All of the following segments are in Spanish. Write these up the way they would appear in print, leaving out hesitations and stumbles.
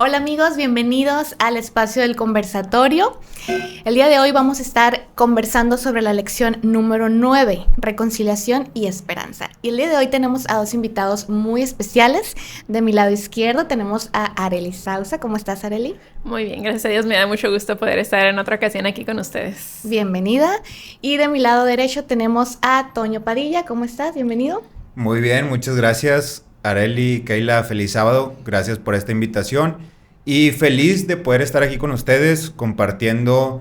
Hola amigos, bienvenidos al espacio del conversatorio. El día de hoy vamos a estar conversando sobre la lección número 9, reconciliación y esperanza. Y el día de hoy tenemos a dos invitados muy especiales. De mi lado izquierdo tenemos a Arely Sousa. ¿Cómo estás, Arely? Muy bien, gracias a Dios, me da mucho gusto poder estar en otra ocasión aquí con ustedes. Bienvenida. Y de mi lado derecho tenemos a Toño Padilla. ¿Cómo estás? Bienvenido. Muy bien, muchas gracias, Arely, Keila, feliz sábado, gracias por esta invitación y feliz de poder estar aquí con ustedes compartiendo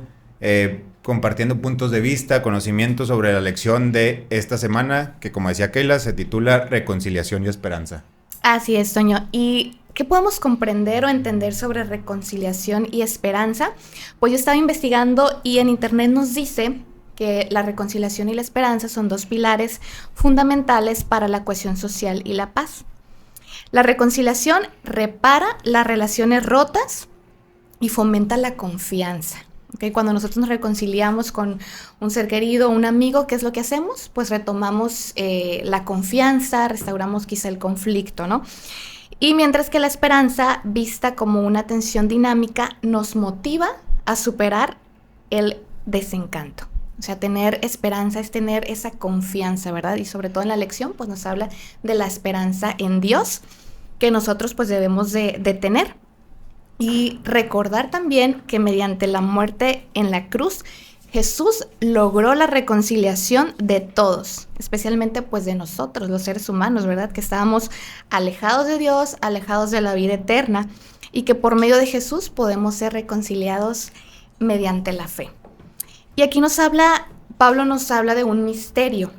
puntos de vista, conocimientos sobre la lección de esta semana que, como decía Keila, se titula Reconciliación y Esperanza. Así es, Toño. ¿Y qué podemos comprender o entender sobre reconciliación y esperanza? Pues yo estaba investigando y en internet nos dice que la reconciliación y la esperanza son dos pilares fundamentales para la cohesión social y la paz. La reconciliación repara las relaciones rotas y fomenta la confianza. ¿Okay? Cuando nosotros nos reconciliamos con un ser querido, un amigo, ¿qué es lo que hacemos? Pues retomamos la confianza, restauramos quizá el conflicto, ¿no? Y mientras que la esperanza, vista como una tensión dinámica, nos motiva a superar el desencanto. O sea, tener esperanza es tener esa confianza, ¿verdad? Y sobre todo en la lección, pues nos habla de la esperanza en Dios que nosotros pues debemos de tener. Y recordar también que mediante la muerte en la cruz, Jesús logró la reconciliación de todos, especialmente pues de nosotros, los seres humanos, ¿verdad? Que estábamos alejados de Dios, alejados de la vida eterna, y que por medio de Jesús podemos ser reconciliados mediante la fe. Y aquí Pablo nos habla de un misterio,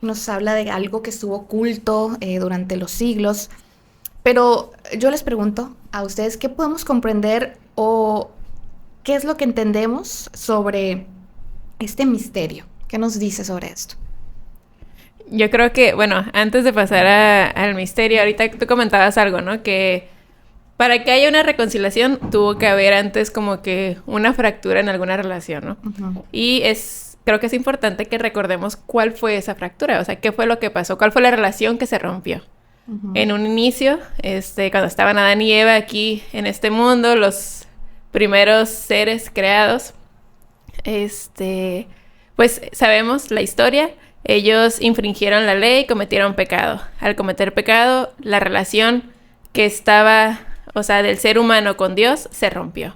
nos habla de algo que estuvo oculto durante los siglos. Pero yo les pregunto a ustedes, ¿qué podemos comprender o qué es lo que entendemos sobre este misterio? ¿Qué nos dice sobre esto? Yo creo que, bueno, antes de pasar al misterio, ahorita tú comentabas algo, ¿no? Que para que haya una reconciliación tuvo que haber antes como que una fractura en alguna relación, ¿no? Uh-huh. Y creo que es importante que recordemos cuál fue esa fractura, o sea, qué fue lo que pasó, cuál fue la relación que se rompió. Uh-huh. En un inicio, cuando estaban Adán y Eva aquí en este mundo, los primeros seres creados, pues sabemos la historia, ellos infringieron la ley, cometieron pecado. Al cometer pecado, la relación que estaba, o sea, del ser humano con Dios, se rompió.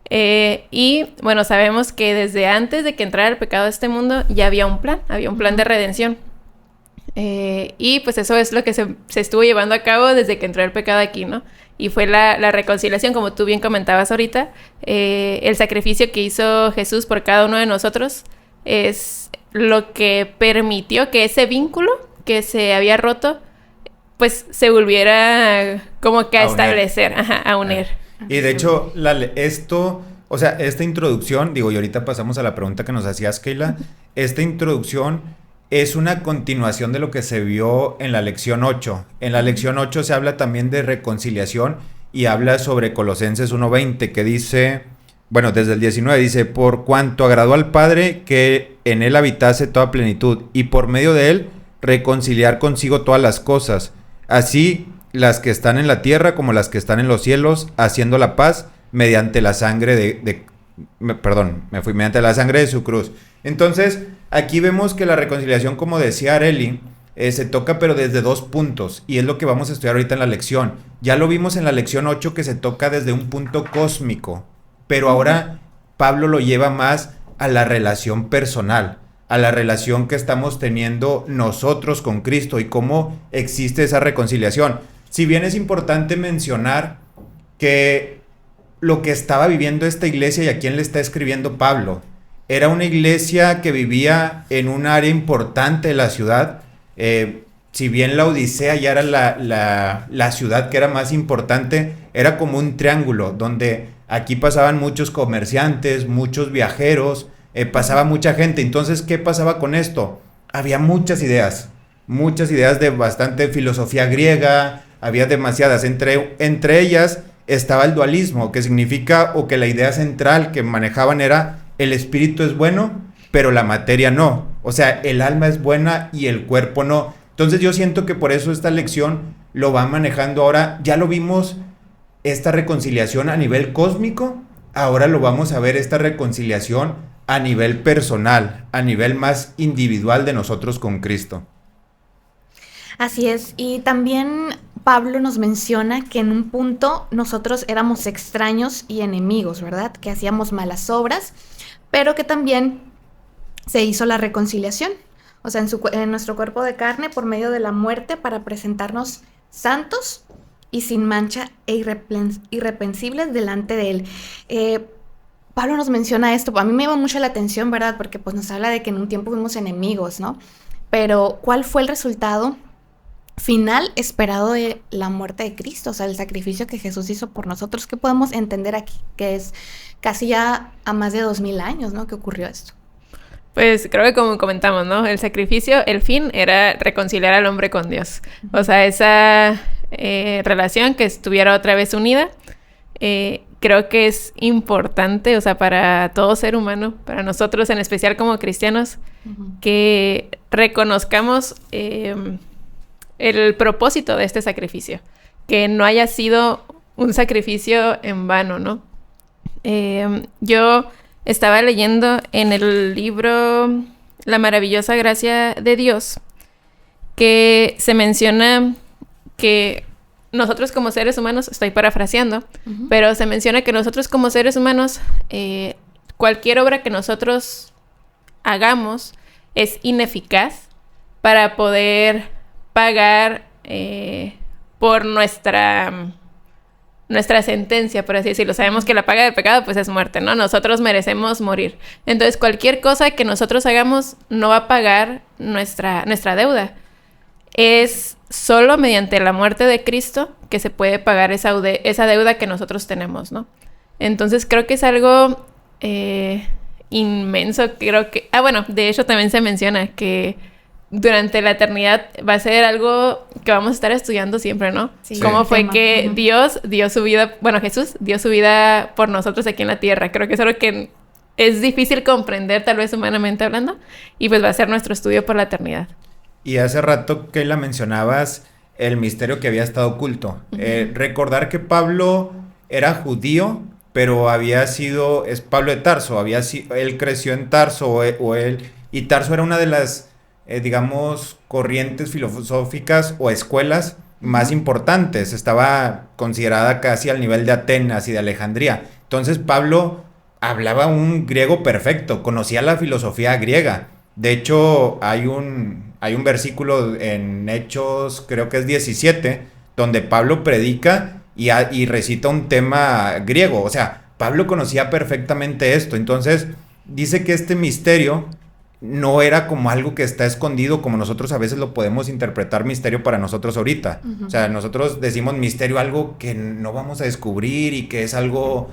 Y bueno, sabemos que desde antes de que entrara el pecado a este mundo, ya había un plan de redención. Y pues eso es lo que se estuvo llevando a cabo desde que entró el pecado aquí, ¿no? Y fue la reconciliación, como tú bien comentabas ahorita, el sacrificio que hizo Jesús por cada uno de nosotros es lo que permitió que ese vínculo que se había roto, pues se volviera como que a establecer, a unir. Y de hecho, esta introducción, y ahorita pasamos a la pregunta que nos hacías, Keila, esta introducción es una continuación de lo que se vio en la lección 8. En la lección 8 se habla también de reconciliación y habla sobre Colosenses 1:20, que dice, bueno, desde el 19 dice, por cuanto agradó al Padre que en él habitase toda plenitud y por medio de él reconciliar consigo todas las cosas, así las que están en la tierra como las que están en los cielos, haciendo la paz mediante la sangre mediante la sangre de su cruz. Entonces, aquí vemos que la reconciliación, como decía Arely, se toca pero desde dos puntos, y es lo que vamos a estudiar ahorita en la lección. Ya lo vimos en la lección 8 que se toca desde un punto cósmico, pero ahora Pablo lo lleva más a la relación personal, a la relación que estamos teniendo nosotros con Cristo y cómo existe esa reconciliación. Si bien es importante mencionar que lo que estaba viviendo esta iglesia y a quién le está escribiendo Pablo, era una iglesia que vivía en un área importante de la ciudad. Si bien la Odisea ya era la ciudad que era más importante, era como un triángulo donde aquí pasaban muchos comerciantes, muchos viajeros, pasaba mucha gente. Entonces, ¿qué pasaba con esto? Había muchas ideas de bastante filosofía griega, había demasiadas. Entre ellas estaba el dualismo, que significa, o que la idea central que manejaban era, el espíritu es bueno, pero la materia no. O sea, el alma es buena y el cuerpo no. Entonces yo siento que por eso esta lección lo va manejando ahora. Ya lo vimos esta reconciliación a nivel cósmico, ahora lo vamos a ver esta reconciliación a nivel personal, a nivel más individual de nosotros con Cristo. Así es, y también Pablo nos menciona que en un punto nosotros éramos extraños y enemigos, ¿verdad? Que hacíamos malas obras, pero que también se hizo la reconciliación, o sea, en nuestro cuerpo de carne por medio de la muerte para presentarnos santos y sin mancha e irreprensibles delante de Él. Pablo nos menciona esto, a mí me llama mucho la atención, ¿verdad? Porque pues nos habla de que en un tiempo fuimos enemigos, ¿no? Pero ¿cuál fue el resultado final esperado de la muerte de Cristo? O sea, el sacrificio que Jesús hizo por nosotros. ¿Qué podemos entender aquí? Que es casi ya a más de 2000 años, ¿no? Que ocurrió esto. Pues creo que como comentamos, ¿no? El sacrificio, el fin era reconciliar al hombre con Dios. O sea, esa relación que estuviera otra vez unida, creo que es importante, o sea, para todo ser humano, para nosotros en especial como cristianos, que reconozcamos el propósito de este sacrificio, que no haya sido un sacrificio en vano, ¿no? Yo estaba leyendo en el libro La maravillosa gracia de Dios que se menciona que nosotros como seres humanos, estoy parafraseando, pero se menciona que nosotros como seres humanos, cualquier obra que nosotros hagamos es ineficaz para poder pagar por nuestra sentencia, por así decirlo. Sabemos que la paga del pecado pues es muerte, ¿no? Nosotros merecemos morir. Entonces cualquier cosa que nosotros hagamos no va a pagar nuestra deuda. Es solo mediante la muerte de Cristo que se puede pagar esa deuda que nosotros tenemos, ¿no? Entonces creo que es algo inmenso. Creo que... bueno, de hecho también se menciona que durante la eternidad va a ser algo que vamos a estar estudiando siempre, ¿no? Sí. Cómo fue que Dios dio su vida... Bueno, Jesús dio su vida por nosotros aquí en la tierra. Creo que es algo que es difícil comprender, tal vez humanamente hablando, y pues va a ser nuestro estudio por la eternidad. Y hace rato que la mencionabas, el misterio que había estado oculto. Recordar que Pablo era judío, pero es Pablo de Tarso, él creció en Tarso, y Tarso era una de las, digamos, corrientes filosóficas o escuelas más importantes. Estaba considerada casi al nivel de Atenas y de Alejandría. Entonces Pablo hablaba un griego perfecto, conocía la filosofía griega. De hecho, hay un versículo en Hechos, creo que es 17, donde Pablo predica y recita un tema griego. O sea, Pablo conocía perfectamente esto. Entonces, dice que este misterio no era como algo que está escondido, como nosotros a veces lo podemos interpretar misterio para nosotros ahorita. O sea, nosotros decimos misterio, algo que no vamos a descubrir y que es algo,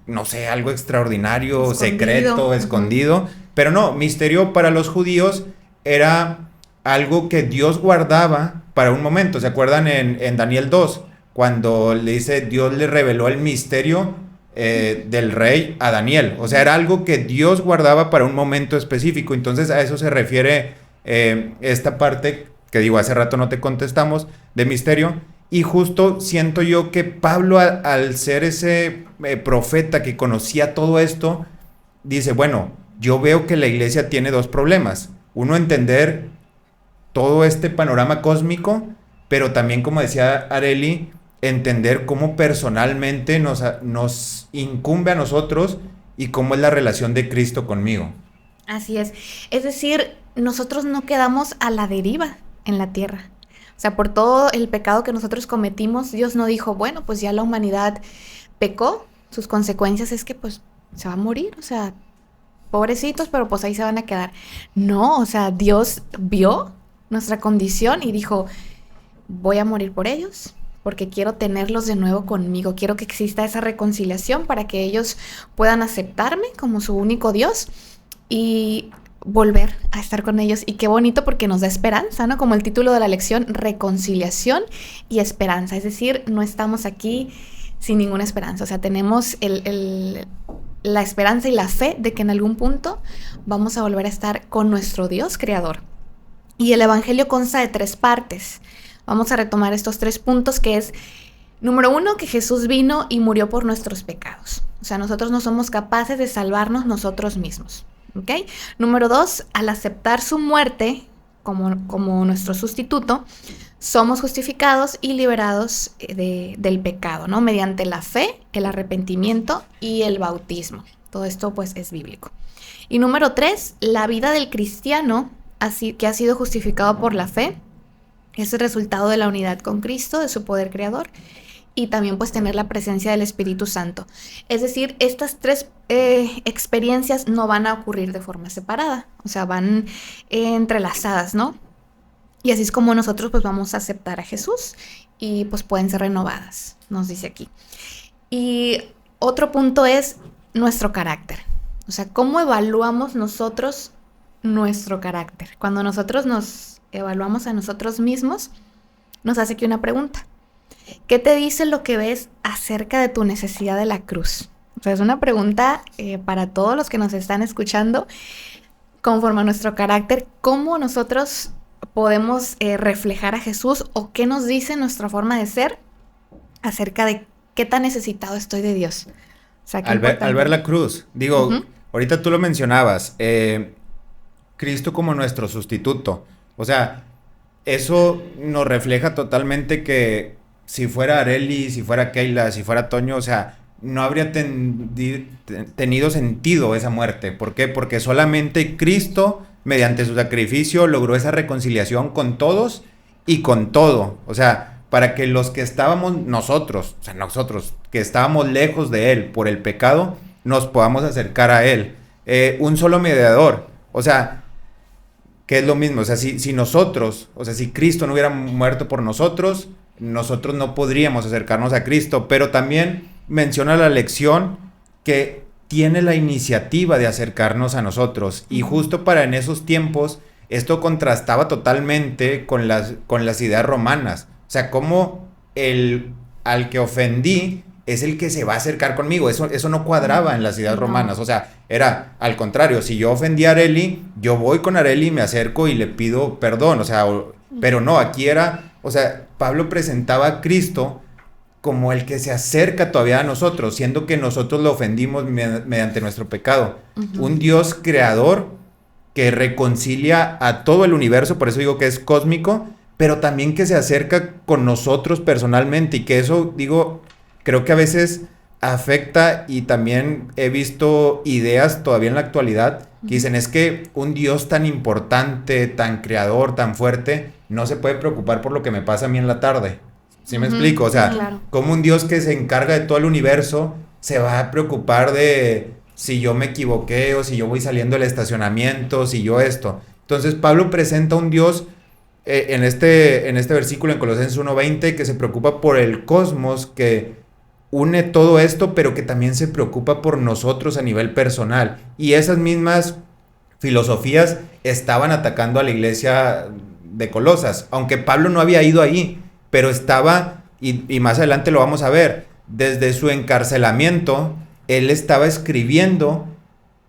no sé, algo extraordinario, secreto, escondido. Pero no, misterio para los judíos era algo que Dios guardaba para un momento. ¿Se acuerdan en Daniel 2? Cuando le dice, Dios le reveló el misterio del rey a Daniel. O sea, era algo que Dios guardaba para un momento específico. Entonces a eso se refiere esta parte que digo, hace rato no te contestamos, de misterio. Y justo siento yo que Pablo, al ser ese profeta que conocía todo esto, dice, bueno, yo veo que la iglesia tiene dos problemas. Uno, entender todo este panorama cósmico, pero también, como decía Areli, entender cómo personalmente nos incumbe a nosotros y cómo es la relación de Cristo conmigo. Así es. Es decir, nosotros no quedamos a la deriva en la tierra. O sea, por todo el pecado que nosotros cometimos, Dios no dijo, bueno, pues ya la humanidad pecó, sus consecuencias es que pues se va a morir, o sea, pobrecitos, pero pues ahí se van a quedar. No, o sea, Dios vio nuestra condición y dijo, voy a morir por ellos, porque quiero tenerlos de nuevo conmigo, quiero que exista esa reconciliación para que ellos puedan aceptarme como su único Dios y volver a estar con ellos. Y qué bonito porque nos da esperanza, ¿no? Como el título de la lección, reconciliación y esperanza. Es decir, no estamos aquí sin ninguna esperanza. O sea, tenemos la esperanza y la fe de que en algún punto vamos a volver a estar con nuestro Dios creador. Y el Evangelio consta de 3 partes. Vamos a retomar estos 3 puntos, que es Número 1, que Jesús vino y murió por nuestros pecados. O sea, nosotros no somos capaces de salvarnos nosotros mismos. ¿Ok? Número 2, al aceptar su muerte como nuestro sustituto, somos justificados y liberados del pecado, ¿no? Mediante la fe, el arrepentimiento y el bautismo. Todo esto, pues, es bíblico. Y número 3, la vida del cristiano, que ha sido justificado por la fe, es el resultado de la unidad con Cristo, de su poder creador, y también pues tener la presencia del Espíritu Santo. Es decir, estas 3 experiencias no van a ocurrir de forma separada, o sea, van entrelazadas, ¿no? Y así es como nosotros pues vamos a aceptar a Jesús y pues pueden ser renovadas, nos dice aquí. Y otro punto es nuestro carácter. O sea, ¿cómo evaluamos nosotros nuestro carácter? Cuando nosotros nos evaluamos a nosotros mismos, nos hace aquí una pregunta. ¿Qué te dice lo que ves acerca de tu necesidad de la cruz? O sea, es una pregunta para todos los que nos están escuchando. Conforme a nuestro carácter, ¿cómo nosotros podemos reflejar a Jesús o qué nos dice nuestra forma de ser acerca de qué tan necesitado estoy de Dios? O sea, al ver la cruz, digo, ahorita tú lo mencionabas, Cristo como nuestro sustituto. O sea, eso nos refleja totalmente que si fuera Areli, si fuera Keila, si fuera Toño, o sea, no habría tenido sentido esa muerte. ¿Por qué? Porque solamente Cristo, mediante su sacrificio, logró esa reconciliación con todos y con todo. O sea, para que los que estábamos nosotros, que estábamos lejos de Él por el pecado, nos podamos acercar a Él. Un solo mediador. O sea, que es lo mismo. O sea, si Cristo no hubiera muerto por nosotros no podríamos acercarnos a Cristo. Pero también menciona la lección que tiene la iniciativa de acercarnos a nosotros. Y justo para en esos tiempos, esto contrastaba totalmente con las ideas romanas. O sea, como al que ofendí es el que se va a acercar conmigo. Eso no cuadraba en las ideas romanas. O sea, era al contrario. Si yo ofendí a Areli, yo voy con Areli, me acerco y le pido perdón. O sea, pero no, aquí era... O sea, Pablo presentaba a Cristo como el que se acerca todavía a nosotros, siendo que nosotros lo ofendimos mediante nuestro pecado. Un Dios creador que reconcilia a todo el universo, por eso digo que es cósmico, pero también que se acerca con nosotros personalmente, y que eso, digo, creo que a veces afecta, y también he visto ideas todavía en la actualidad que dicen, es que un Dios tan importante, tan creador, tan fuerte, no se puede preocupar por lo que me pasa a mí en la tarde. ¿Sí me explico? O sea, claro. Como un Dios que se encarga de todo el universo se va a preocupar de si yo me equivoqué o si yo voy saliendo del estacionamiento, si yo esto. Entonces Pablo presenta un Dios en este versículo en Colosenses 1:20 que se preocupa por el cosmos, que une todo esto, pero que también se preocupa por nosotros a nivel personal. Y esas mismas filosofías estaban atacando a la iglesia de Colosas, aunque Pablo no había ido ahí, pero estaba, y más adelante lo vamos a ver, desde su encarcelamiento, él estaba escribiendo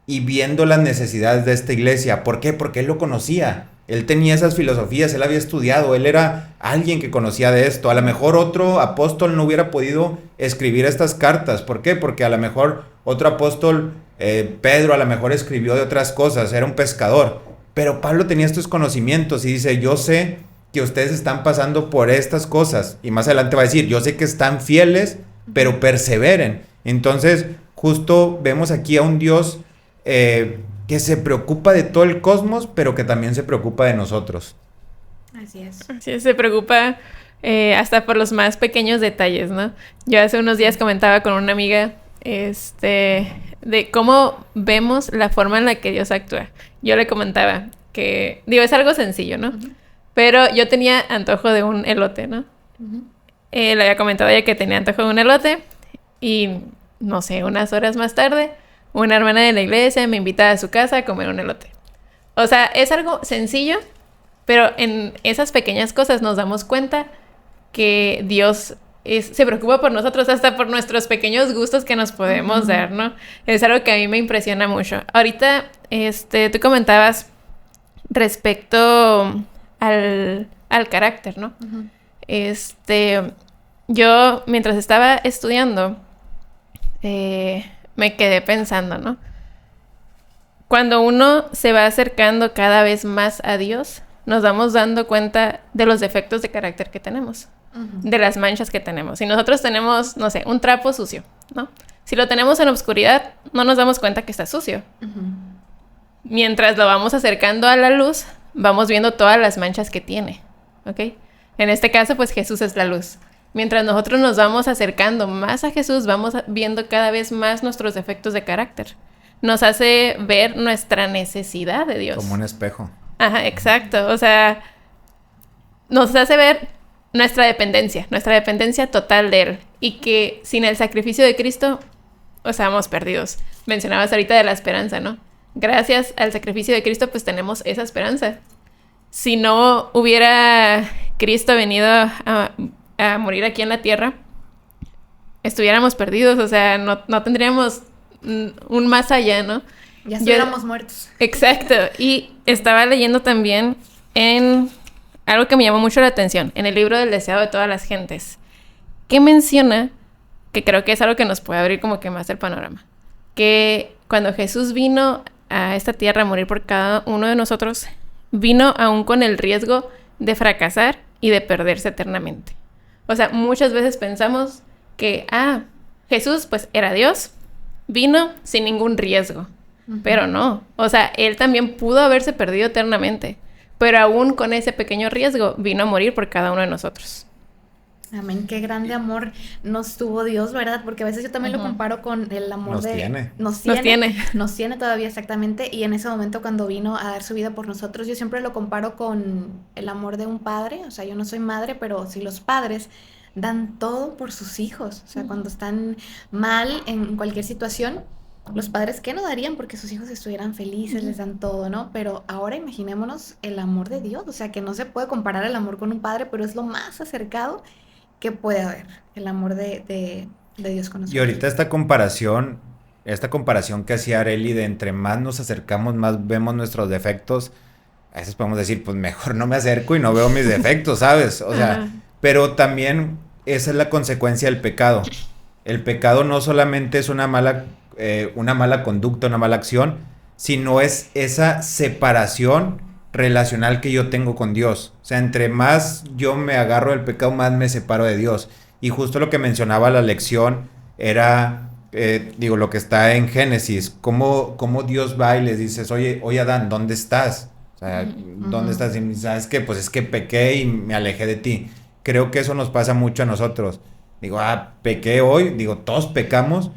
y viendo las necesidades de esta iglesia. ¿Por qué? Porque él lo conocía, él tenía esas filosofías, él había estudiado, él era alguien que conocía de esto. A lo mejor otro apóstol no hubiera podido escribir estas cartas. ¿Por qué? Porque a lo mejor otro apóstol, Pedro, a lo mejor escribió de otras cosas, era un pescador. Pero Pablo tenía estos conocimientos y dice, yo sé que ustedes están pasando por estas cosas. Y más adelante va a decir, yo sé que están fieles, pero perseveren. Entonces, justo vemos aquí a un Dios que se preocupa de todo el cosmos, pero que también se preocupa de nosotros. Así es. Así es, se preocupa hasta por los más pequeños detalles, ¿no? Yo hace unos días comentaba con una amiga de cómo vemos la forma en la que Dios actúa. Yo le comentaba que, digo, es algo sencillo, ¿no? Pero yo tenía antojo de un elote, ¿no? Le había comentado a ella que tenía antojo de un elote y, no sé, unas horas más tarde, una hermana de la iglesia me invita a su casa a comer un elote. O sea, es algo sencillo, pero en esas pequeñas cosas nos damos cuenta que Dios se preocupa por nosotros, hasta por nuestros pequeños gustos que nos podemos dar, ¿no? Es algo que a mí me impresiona mucho. Ahorita, tú comentabas respecto al carácter, ¿no? yo mientras estaba estudiando, me quedé pensando, ¿no? Cuando uno se va acercando cada vez más a Dios, nos vamos dando cuenta de los defectos de carácter que tenemos, de las manchas que tenemos. Si nosotros tenemos, no sé, un trapo sucio, ¿no? Si lo tenemos en obscuridad, no nos damos cuenta que está sucio. Mientras lo vamos acercando a la luz, vamos viendo todas las manchas que tiene, ¿ok? En este caso, pues Jesús es la luz. Mientras nosotros nos vamos acercando más a Jesús, vamos viendo cada vez más nuestros defectos de carácter. Nos hace ver nuestra necesidad de Dios. Como un espejo. Ajá, exacto. O sea, nos hace ver nuestra dependencia total de Él. Y que sin el sacrificio de Cristo, o sea, vamos perdidos. Mencionabas ahorita de la esperanza, ¿no? Gracias al sacrificio de Cristo, pues tenemos esa esperanza. Si no hubiera Cristo venido a morir aquí en la tierra, estuviéramos perdidos. O sea, no tendríamos un más allá, ¿no? Ya estuviéramos muertos. Exacto. Y estaba leyendo también en algo que me llamó mucho la atención, en el libro del deseado de todas las gentes, que menciona, que creo que es algo que nos puede abrir como que más el panorama, que cuando Jesús vino a esta tierra a morir por cada uno de nosotros, vino aún con el riesgo de fracasar y de perderse eternamente. O sea, muchas veces pensamos que, Jesús pues era Dios, vino sin ningún riesgo, pero no. O sea, Él también pudo haberse perdido eternamente, pero aún con ese pequeño riesgo vino a morir por cada uno de nosotros. Amén, qué grande amor nos tuvo Dios, ¿verdad? Porque a veces yo también lo comparo con el amor Nos tiene todavía, exactamente, y en ese momento cuando vino a dar su vida por nosotros, yo siempre lo comparo con el amor de un padre. O sea, yo no soy madre, pero si los padres dan todo por sus hijos, o sea, cuando están mal en cualquier situación, los padres, ¿qué no darían porque sus hijos estuvieran felices? Les dan todo, ¿no? Pero ahora imaginémonos el amor de Dios, o sea, que no se puede comparar el amor con un padre, pero es lo más acercado que puede haber, el amor de Dios con nosotros. Y ahorita esta comparación que hacía Arely de entre más nos acercamos, más vemos nuestros defectos, a veces podemos decir, pues mejor no me acerco y no veo mis defectos, ¿sabes? O sea, pero también esa es la consecuencia del pecado. El pecado no solamente es una mala conducta, una mala acción, sino es esa separación relacional que yo tengo con Dios. O sea, entre más yo me agarro del pecado, más me separo de Dios. Y justo lo que mencionaba la lección era, lo que está en Génesis, cómo Dios va y les dices, oye Adán, ¿dónde estás? O sea, ¿dónde estás? Y ¿sabes qué? Pues es que pequé y me alejé de ti. Creo que eso nos pasa mucho a nosotros. Pequé hoy, todos pecamos,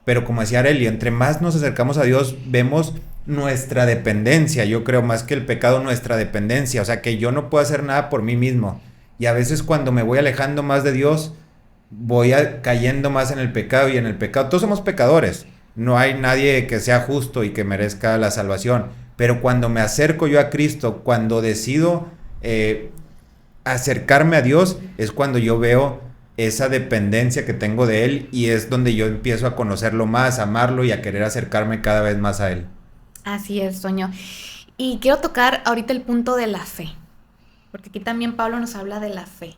pero como decía Arely, entre más nos acercamos a Dios, vemos nuestra dependencia. Yo creo más que el pecado, nuestra dependencia. O sea, que yo no puedo hacer nada por mí mismo. Y a veces cuando me voy alejando más de Dios, voy cayendo más en el pecado y en el pecado. Todos somos pecadores. No hay nadie que sea justo y que merezca la salvación. Pero cuando me acerco yo a Cristo, cuando decido acercarme a Dios, es cuando yo veo esa dependencia que tengo de Él y es donde yo empiezo a conocerlo más, a amarlo y a querer acercarme cada vez más a Él. Así es, Toño. Y quiero tocar ahorita el punto de la fe, porque aquí también Pablo nos habla de la fe.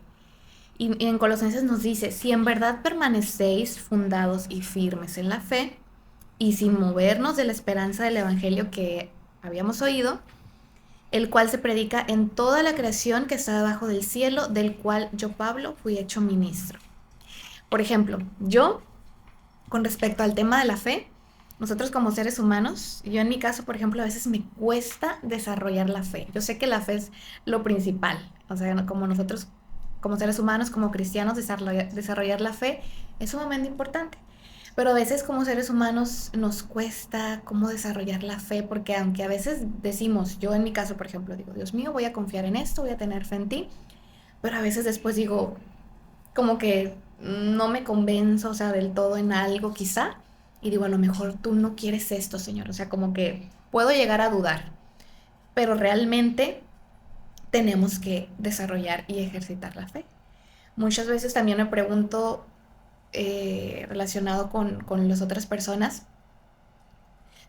Y en Colosenses nos dice, si en verdad permanecéis fundados y firmes en la fe, y sin movernos de la esperanza del evangelio que habíamos oído, el cual se predica en toda la creación que está debajo del cielo, del cual yo, Pablo, fui hecho ministro. Por ejemplo, yo, con respecto al tema de la fe, nosotros como seres humanos, yo en mi caso, por ejemplo, a veces me cuesta desarrollar la fe. Yo sé que la fe es lo principal, o sea, como nosotros, como seres humanos, como cristianos, desarrollar la fe es sumamente importante. Pero a veces como seres humanos nos cuesta cómo desarrollar la fe, porque aunque a veces decimos, yo en mi caso, por ejemplo, digo, Dios mío, voy a confiar en esto, voy a tener fe en ti, pero a veces después digo, como que no me convenzo, o sea, del todo en algo quizá, y digo, a lo mejor tú no quieres esto, Señor, o sea, como que puedo llegar a dudar, pero realmente tenemos que desarrollar y ejercitar la fe. Muchas veces también me pregunto, relacionado con las otras personas,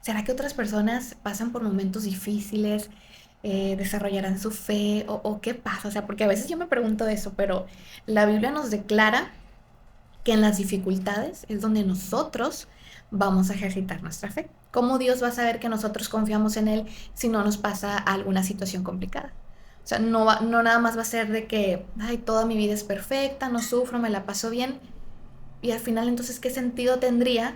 ¿será que otras personas pasan por momentos difíciles, desarrollarán su fe o qué pasa? O sea, porque a veces yo me pregunto eso, pero la Biblia nos declara que en las dificultades es donde nosotros vamos a ejercitar nuestra fe. ¿Cómo Dios va a saber que nosotros confiamos en Él si no nos pasa alguna situación complicada? O sea, no nada más va a ser de que, ay, toda mi vida es perfecta, no sufro, me la paso bien. Y al final, entonces, ¿qué sentido tendría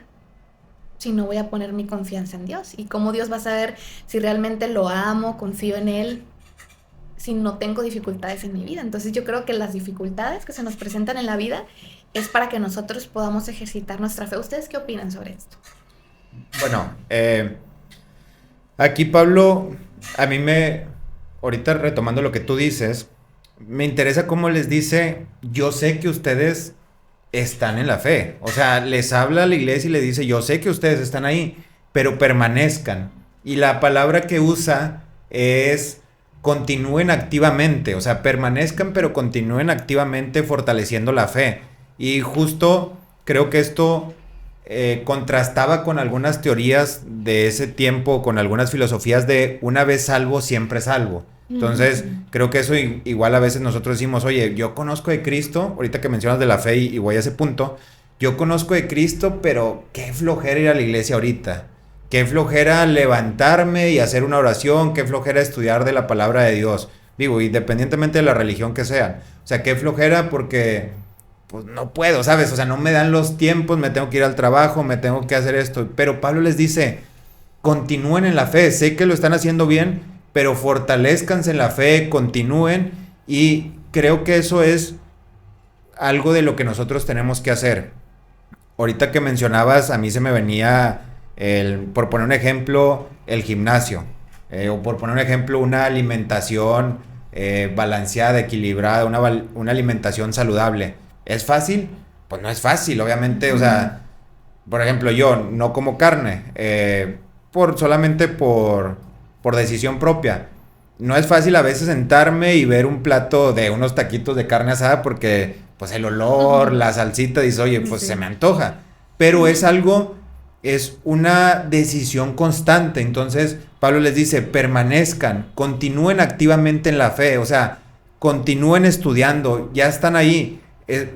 si no voy a poner mi confianza en Dios? ¿Y cómo Dios va a saber si realmente lo amo, confío en Él, si no tengo dificultades en mi vida? Entonces yo creo que las dificultades que se nos presentan en la vida es para que nosotros podamos ejercitar nuestra fe. ¿Ustedes qué opinan sobre esto? Bueno, aquí Pablo, ahorita retomando lo que tú dices, me interesa cómo les dice, yo sé que ustedes están en la fe. O sea, les habla a la iglesia y le dice, yo sé que ustedes están ahí, pero permanezcan. Y la palabra que usa es continúen activamente. O sea, permanezcan, pero continúen activamente fortaleciendo la fe. Y justo creo que esto contrastaba con algunas teorías de ese tiempo, con algunas filosofías de una vez salvo, siempre salvo. Entonces, creo que eso igual a veces nosotros decimos, oye, yo conozco de Cristo, ahorita que mencionas de la fe y voy a ese punto, yo conozco de Cristo, pero qué flojera ir a la iglesia ahorita, qué flojera levantarme y hacer una oración, qué flojera estudiar de la palabra de Dios, digo, independientemente de la religión que sean, o sea, qué flojera porque pues no puedo, ¿sabes? O sea, no me dan los tiempos, me tengo que ir al trabajo, me tengo que hacer esto, pero Pablo les dice, continúen en la fe, sé que lo están haciendo bien, pero fortalezcanse en la fe, continúen, y creo que eso es algo de lo que nosotros tenemos que hacer. Ahorita que mencionabas, a mí se me venía, por poner un ejemplo, el gimnasio, o por poner un ejemplo, una alimentación balanceada, equilibrada, una alimentación saludable. ¿Es fácil? Pues no es fácil, obviamente, o sea, por ejemplo, yo no como carne, solamente por decisión propia. No es fácil a veces sentarme y ver un plato de unos taquitos de carne asada porque pues el olor, la salsita, dice, oye, pues se me antoja. Pero es una decisión constante. Entonces, Pablo les dice, permanezcan, continúen activamente en la fe, o sea, continúen estudiando, ya están ahí.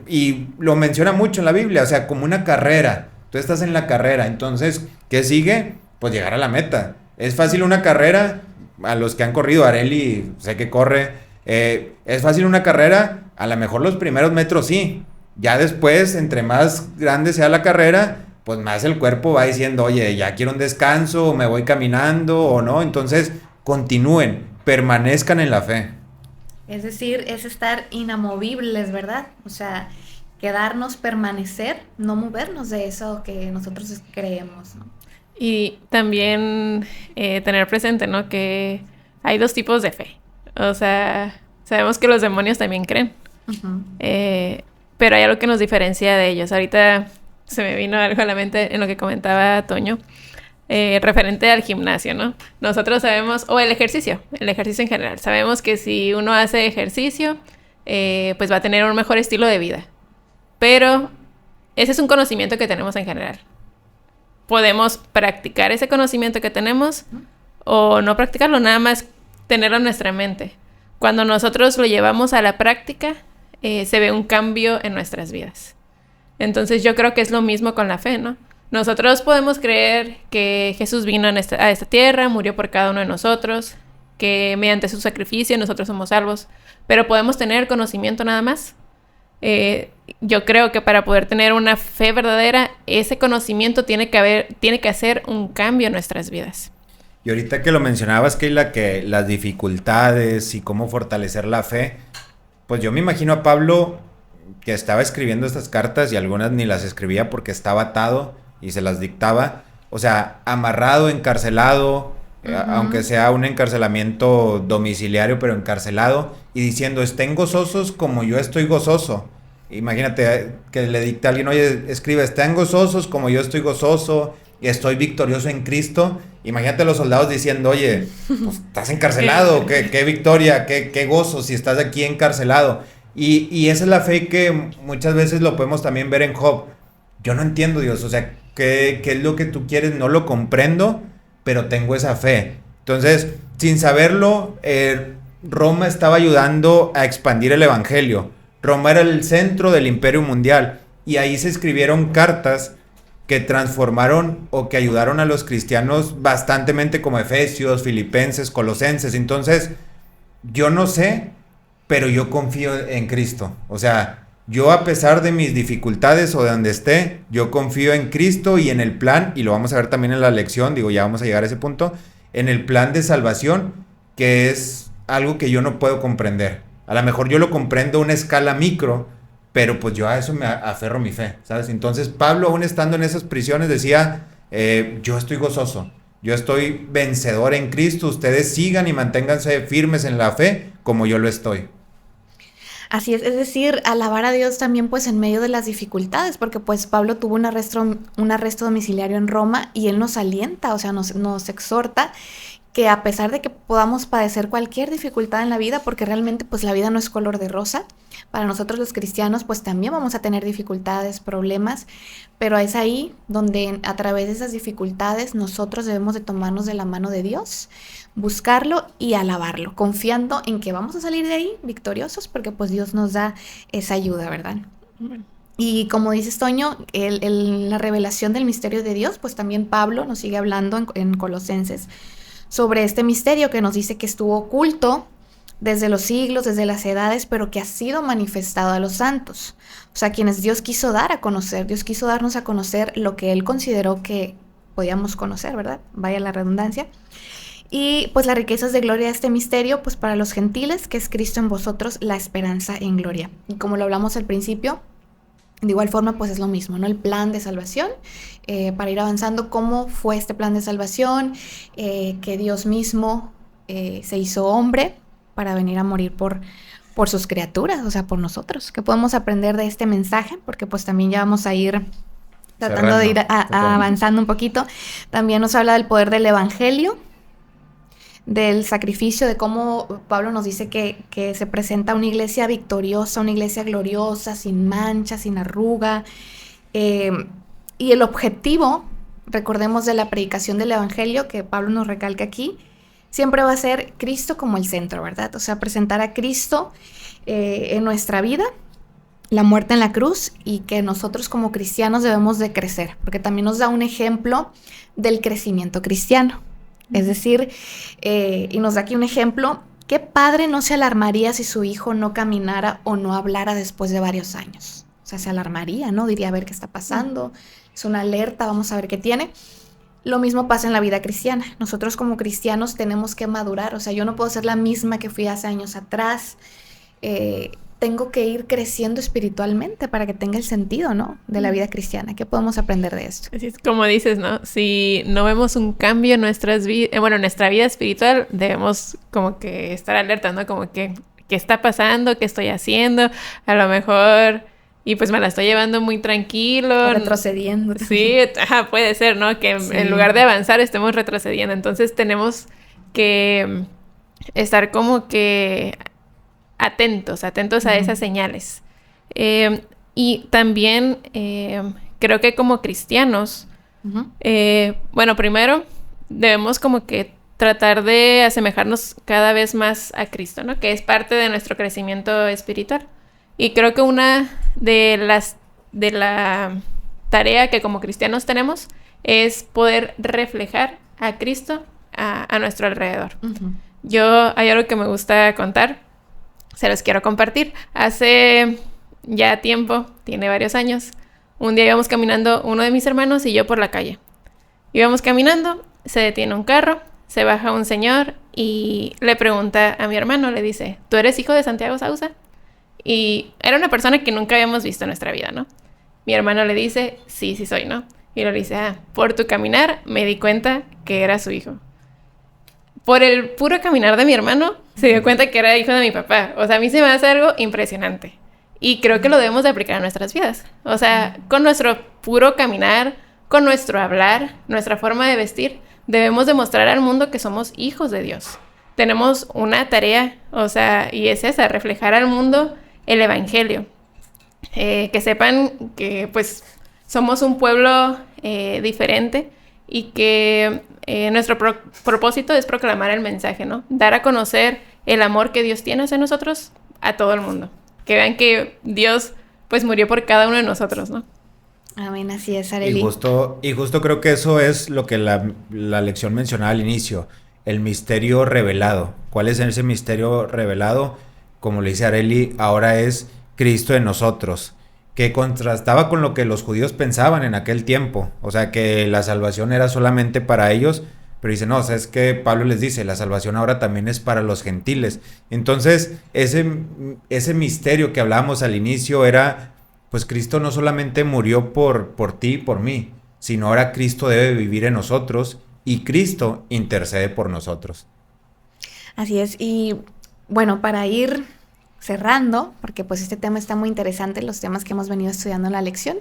Y lo menciona mucho en la Biblia, o sea, como una carrera. Tú estás en la carrera, entonces, ¿qué sigue? Pues llegar a la meta. ¿Es fácil una carrera? A los que han corrido, Areli, sé que corre. ¿Es fácil una carrera? A lo mejor los primeros metros sí. Ya después, entre más grande sea la carrera, pues más el cuerpo va diciendo, oye, ya quiero un descanso, o me voy caminando, o no. Entonces, continúen, permanezcan en la fe. Es decir, es estar inamovibles, ¿verdad? O sea, quedarnos, permanecer, no movernos de eso que nosotros creemos, ¿no? Y también tener presente, ¿no? Que hay dos tipos de fe. O sea, sabemos que los demonios también creen. Uh-huh. Pero hay algo que nos diferencia de ellos. Ahorita se me vino algo a la mente en lo que comentaba Toño. Referente al gimnasio, ¿no? Nosotros sabemos, o el ejercicio en general. Sabemos que si uno hace ejercicio, pues va a tener un mejor estilo de vida. Pero ese es un conocimiento que tenemos en general. Podemos practicar ese conocimiento que tenemos o no practicarlo, nada más tenerlo en nuestra mente. Cuando nosotros lo llevamos a la práctica, se ve un cambio en nuestras vidas. Entonces yo creo que es lo mismo con la fe, ¿no? Nosotros podemos creer que Jesús vino a esta tierra, murió por cada uno de nosotros, que mediante su sacrificio nosotros somos salvos, pero podemos tener conocimiento nada más. Yo creo que para poder tener una fe verdadera, ese conocimiento tiene que hacer un cambio en nuestras vidas. Y ahorita que lo mencionabas, Keila, que las dificultades y cómo fortalecer la fe, pues yo me imagino a Pablo que estaba escribiendo estas cartas y algunas ni las escribía porque estaba atado y se las dictaba, o sea, amarrado, encarcelado, aunque sea un encarcelamiento domiciliario, pero encarcelado, y diciendo, estén gozosos como yo estoy gozoso. Imagínate que le dicte a alguien, oye, escribe, estén gozosos como yo estoy gozoso, y estoy victorioso en Cristo. Imagínate a los soldados diciendo, oye, pues estás encarcelado, qué victoria, qué gozo si estás aquí encarcelado. Y esa es la fe que muchas veces lo podemos también ver en Job. Yo no entiendo, Dios, o sea, ¿qué es lo que tú quieres? No lo comprendo, pero tengo esa fe. Entonces, sin saberlo, Roma estaba ayudando a expandir el evangelio. Roma era el centro del imperio mundial. y ahí se escribieron cartas que transformaron o que ayudaron a los cristianos bastantemente, como Efesios, Filipenses, Colosenses. Entonces, yo no sé, pero yo confío en Cristo. O sea, yo a pesar de mis dificultades o de donde esté, yo confío en Cristo y en el plan, y lo vamos a ver también en la lección, digo, ya vamos a llegar a ese punto, en el plan de salvación, que es algo que yo no puedo comprender. A lo mejor yo lo comprendo a una escala micro, pero pues yo a eso me aferro mi fe, ¿sabes? Entonces Pablo, aún estando en esas prisiones, decía, yo estoy gozoso, yo estoy vencedor en Cristo, ustedes sigan y manténganse firmes en la fe como yo lo estoy. Así es decir, alabar a Dios también pues en medio de las dificultades, porque pues Pablo tuvo un arresto domiciliario en Roma y él nos alienta, o sea, nos exhorta que a pesar de que podamos padecer cualquier dificultad en la vida, porque realmente pues la vida no es color de rosa, para nosotros los cristianos pues también vamos a tener dificultades, problemas, pero es ahí donde a través de esas dificultades nosotros debemos de tomarnos de la mano de Dios, buscarlo y alabarlo, confiando en que vamos a salir de ahí victoriosos, porque pues Dios nos da esa ayuda, ¿verdad? Y como dices, Toño, la revelación del misterio de Dios, pues también Pablo nos sigue hablando en Colosenses sobre este misterio que nos dice que estuvo oculto desde los siglos, desde las edades, pero que ha sido manifestado a los santos. O sea, quienes Dios quiso dar a conocer, Dios quiso darnos a conocer lo que Él consideró que podíamos conocer, ¿verdad? Vaya la redundancia. Y pues las riquezas de gloria de este misterio, pues para los gentiles, que es Cristo en vosotros, la esperanza en gloria. Y como lo hablamos al principio, de igual forma, pues es lo mismo, ¿no? El plan de salvación, para ir avanzando, cómo fue este plan de salvación, que Dios mismo se hizo hombre para venir a morir por sus criaturas, o sea, por nosotros. ¿Qué podemos aprender de este mensaje? Porque pues también ya vamos a ir tratando de ir avanzando un poquito. También nos habla del poder del evangelio, del sacrificio, de cómo Pablo nos dice que se presenta una iglesia victoriosa, una iglesia gloriosa, sin mancha, sin arruga. Y el objetivo, recordemos, de la predicación del evangelio, que Pablo nos recalca aquí, siempre va a ser Cristo como el centro, ¿verdad? O sea, presentar a Cristo en nuestra vida, la muerte en la cruz, y que nosotros como cristianos debemos de crecer, porque también nos da un ejemplo del crecimiento cristiano. Es decir, y nos da aquí un ejemplo, ¿qué padre no se alarmaría si su hijo no caminara o no hablara después de varios años? O sea, se alarmaría, ¿no? Diría, a ver qué está pasando, es una alerta, vamos a ver qué tiene. Lo mismo pasa en la vida cristiana. Nosotros como cristianos tenemos que madurar, o sea, yo no puedo ser la misma que fui hace años atrás. Tengo que ir creciendo espiritualmente para que tenga el sentido, ¿no? De la vida cristiana. ¿Qué podemos aprender de esto? Así es como dices, ¿no? Si no vemos un cambio en nuestras vidas, bueno, en nuestra vida espiritual, debemos como que estar alerta, ¿no? Como que, ¿qué está pasando? ¿Qué estoy haciendo? A lo mejor, y pues me la estoy llevando muy tranquilo. O retrocediendo. Sí, puede ser, ¿no? Que sí, en lugar de avanzar estemos retrocediendo. Entonces tenemos que estar como que atentos a esas señales. Y también creo que como cristianos, bueno, primero debemos como que tratar de asemejarnos cada vez más a Cristo, ¿no? Que es parte de nuestro crecimiento espiritual. Y creo que una de la tarea que como cristianos tenemos es poder reflejar a Cristo a nuestro alrededor. Hay algo que me gusta contar, se los quiero compartir. Hace ya tiempo, tiene varios años, un día íbamos caminando uno de mis hermanos y yo por la calle. Íbamos caminando, se detiene un carro, se baja un señor y le pregunta a mi hermano, le dice, ¿tú eres hijo de Santiago Sousa? Y era una persona que nunca habíamos visto en nuestra vida, ¿no? Mi hermano le dice, sí soy, ¿no? Y le dice, por tu caminar me di cuenta que era su hijo. Por el puro caminar de mi hermano, se dio cuenta que era hijo de mi papá. O sea, a mí se me hace algo impresionante. Y creo que lo debemos de aplicar a nuestras vidas. O sea, con nuestro puro caminar, con nuestro hablar, nuestra forma de vestir, debemos demostrar al mundo que somos hijos de Dios. Tenemos una tarea, o sea, y es esa, reflejar al mundo el evangelio. Que sepan que, pues, somos un pueblo diferente y que nuestro propósito es proclamar el mensaje, ¿no? Dar a conocer el amor que Dios tiene hacia nosotros a todo el mundo. Que vean que Dios pues murió por cada uno de nosotros, ¿no? Amén, así es, Arely. Y justo creo que eso es lo que la lección mencionaba al inicio, el misterio revelado. ¿Cuál es ese misterio revelado? Como le dice Arely, ahora es Cristo en nosotros, que contrastaba con lo que los judíos pensaban en aquel tiempo. O sea, que la salvación era solamente para ellos, pero dice, no, o sea, es que Pablo les dice, la salvación ahora también es para los gentiles. Entonces, ese misterio que hablábamos al inicio era, pues Cristo no solamente murió por ti y por mí, sino ahora Cristo debe vivir en nosotros y Cristo intercede por nosotros. Así es, y bueno, para ir cerrando, porque pues este tema está muy interesante, los temas que hemos venido estudiando en la lección,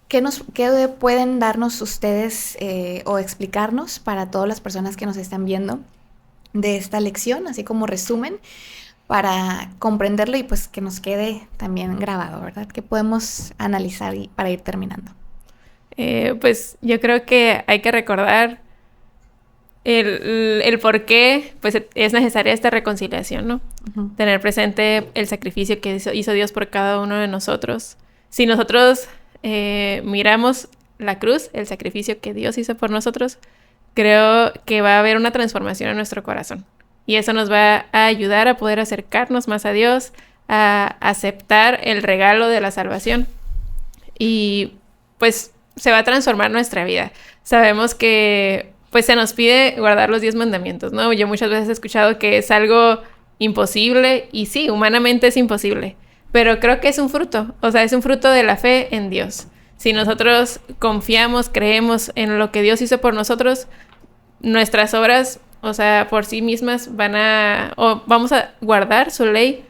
¿qué pueden darnos ustedes o explicarnos para todas las personas que nos están viendo de esta lección, así como resumen, para comprenderlo y pues que nos quede también grabado, ¿verdad? ¿Qué podemos analizar para ir terminando? Pues yo creo que hay que recordar el por qué pues, es necesaria esta reconciliación, ¿no? Uh-huh. Tener presente el sacrificio que hizo Dios por cada uno de nosotros. Si nosotros miramos la cruz, el sacrificio que Dios hizo por nosotros, creo que va a haber una transformación en nuestro corazón. Y eso nos va a ayudar a poder acercarnos más a Dios, a aceptar el regalo de la salvación. Y pues se va a transformar nuestra vida. Sabemos que pues se nos pide guardar los 10 mandamientos, ¿no? Yo muchas veces he escuchado que es algo imposible, y sí, humanamente es imposible, pero creo que es un fruto, o sea, es un fruto de la fe en Dios. Si nosotros confiamos, creemos en lo que Dios hizo por nosotros, nuestras obras, o sea, por sí mismas vamos a guardar su ley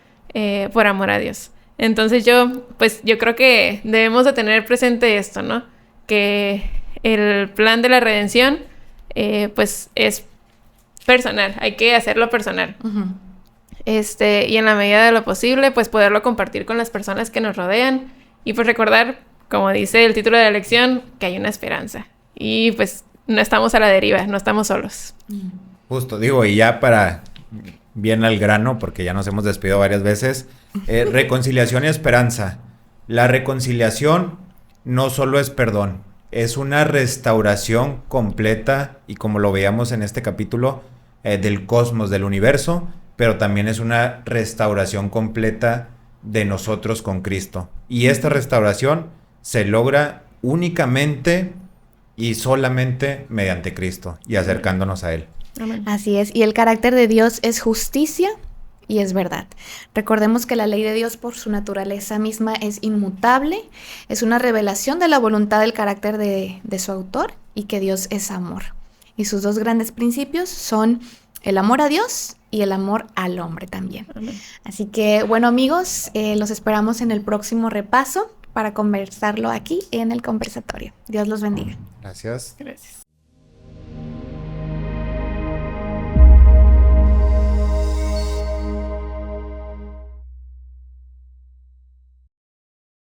por amor a Dios. Entonces yo creo que debemos de tener presente esto, ¿no? Que el plan de la redención pues es personal, hay que hacerlo personal. Uh-huh. Y en la medida de lo posible, pues poderlo compartir con las personas que nos rodean y pues recordar, como dice el título de la lección, que hay una esperanza y pues no estamos a la deriva, no estamos solos. Justo, digo, y ya para bien al grano, porque ya nos hemos despedido varias veces, reconciliación y esperanza. La reconciliación no solo es perdón, es una restauración completa, y como lo veíamos en este capítulo, del cosmos, del universo, pero también es una restauración completa de nosotros con Cristo. Y esta restauración se logra únicamente y solamente mediante Cristo y acercándonos a Él. Amén. Así es, y el carácter de Dios es justicia y es verdad. Recordemos que la ley de Dios por su naturaleza misma es inmutable, es una revelación de la voluntad del carácter de su autor, y que Dios es amor. Y sus dos grandes principios son el amor a Dios y el amor al hombre también. Amén. Así que, bueno, amigos, los esperamos en el próximo repaso para conversarlo aquí en el conversatorio. Dios los bendiga. Gracias. Gracias.